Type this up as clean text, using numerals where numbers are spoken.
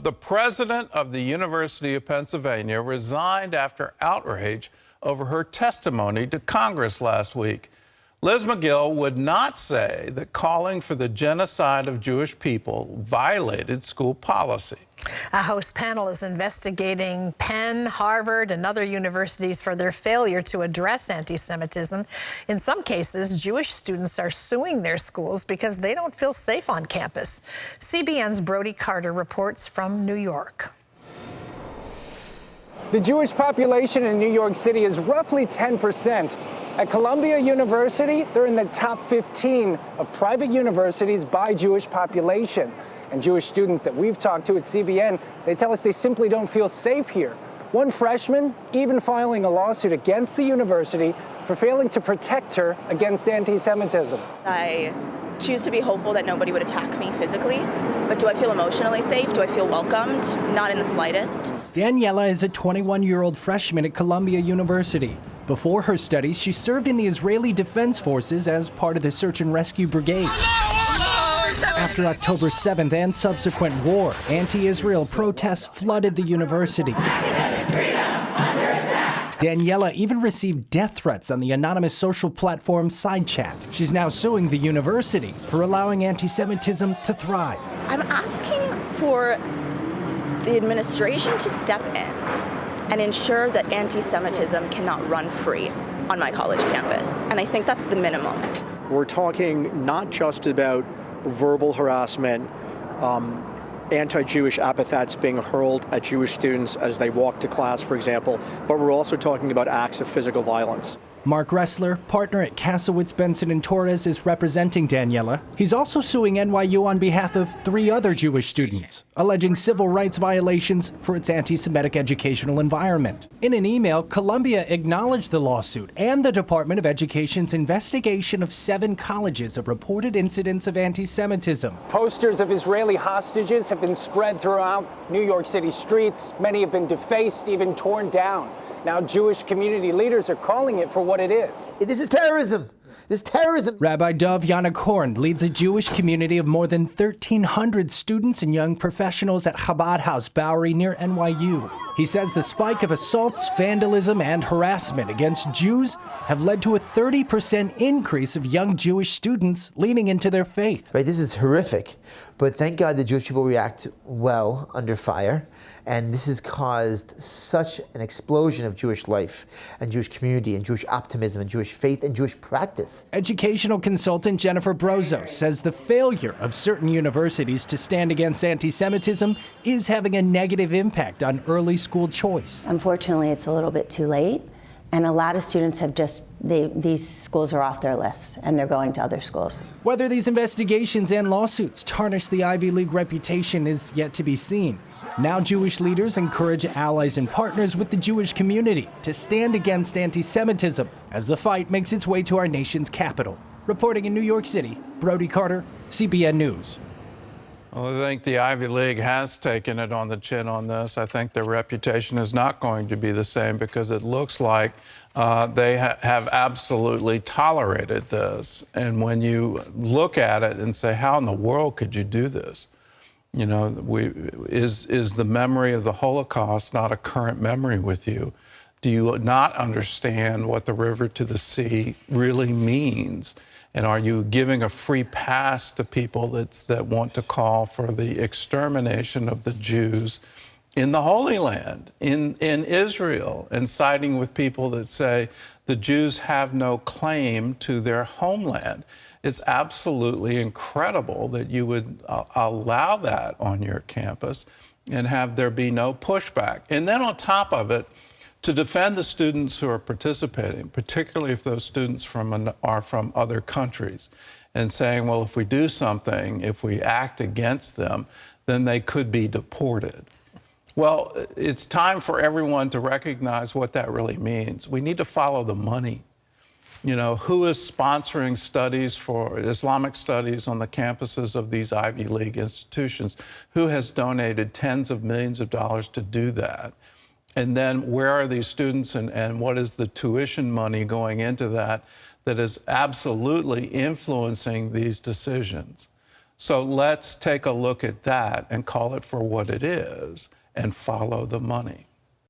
The president of the University of Pennsylvania resigned after outrage over her testimony to Congress last week. Liz McGill would not say that calling for the genocide of Jewish people violated school policy. A House panel is investigating Penn, Harvard, and other universities for their failure to address anti-Semitism. In some cases, Jewish students are suing their schools because they don't feel safe on campus. CBN's Brody reports from New York. The Jewish population in New York City is roughly 10%. At Columbia University, they're in the top 15 of private universities by Jewish population. And Jewish students that we've talked to at CBN, they tell us they simply don't feel safe here. One freshman even filing a lawsuit against the university for failing to protect her against anti-Semitism. I choose to be hopeful that nobody would attack me physically, but do I feel emotionally safe? Do I feel welcomed? Not in the slightest. Daniella is a 21-year-old freshman at Columbia University. Before her studies, she served in the Israeli Defense Forces as part of the Search and Rescue Brigade. After October 7th and subsequent war, anti-Israel protests flooded the university. Daniella even received death threats on the anonymous social platform SideChat. She's now suing the university for allowing anti-Semitism to thrive. I'm asking for the administration to step in and ensure that anti-Semitism cannot run free on my college campus. And I think that's the minimum. We're talking not just about verbal harassment, anti-Jewish epithets being hurled at Jewish students as they walk to class, for example, but we're also talking about acts of physical violence. Mark Ressler, partner at Kasowitz, Benson & Torres, is representing Daniella. He's also suing NYU on behalf of 3 other Jewish students, alleging civil rights violations for its anti-Semitic educational environment. In an email, Columbia acknowledged the lawsuit and the Department of Education's investigation of 7 colleges of reported incidents of anti-Semitism. Posters of Israeli hostages have been spread throughout New York City streets. Many have been defaced, even torn down. Now Jewish community leaders are calling it for what it is. This is terrorism. This terrorism. Rabbi Dov Yanakorn leads a Jewish community of more than 1,300 students and young professionals at Chabad House Bowery near NYU. He says the spike of assaults, vandalism, and harassment against Jews have led to a 30% increase of young Jewish students leaning into their faith. Right, this is horrific, but thank God the Jewish people react well under fire, and this has caused such an explosion of Jewish life and Jewish community and Jewish optimism and Jewish faith and Jewish practice. Educational consultant Jennifer Brozo says the failure of certain universities to stand against anti-Semitism is having a negative impact on early school choice. Unfortunately, it's a little bit too late, and a lot of students have these schools are off their list, and they're going to other schools. Whether these investigations and lawsuits tarnish the Ivy League reputation is yet to be seen. Now Jewish leaders encourage allies and partners with the Jewish community to stand against anti-Semitism as the fight makes its way to our nation's capital. Reporting in New York City, Brody Carter, CBN News. Well, I think the Ivy League has taken it on the chin on this. I think their reputation is not going to be the same because it looks like they have absolutely tolerated this. And when you look at it and say, how in the world could you do this? You know, is the memory of the Holocaust not a current memory with you? Do you not understand what the river to the sea really means? And are you giving a free pass to people that want to call for the extermination of the Jews in the Holy Land, in Israel, and siding with people that say the Jews have no claim to their homeland? It's absolutely incredible that you would allow that on your campus and have there be no pushback. And then on top of it, to defend the students who are participating, particularly if those students are from other countries, and saying, well, if we do something, if we act against them, then they could be deported. Well, it's time for everyone to recognize what that really means. We need to follow the money. You know, who is sponsoring studies for Islamic studies on the campuses of these Ivy League institutions? Who has donated tens of millions of dollars to do that? And then where are these students and what is the tuition money going into that is absolutely influencing these decisions? So let's take a look at that and call it for what it is and follow the money.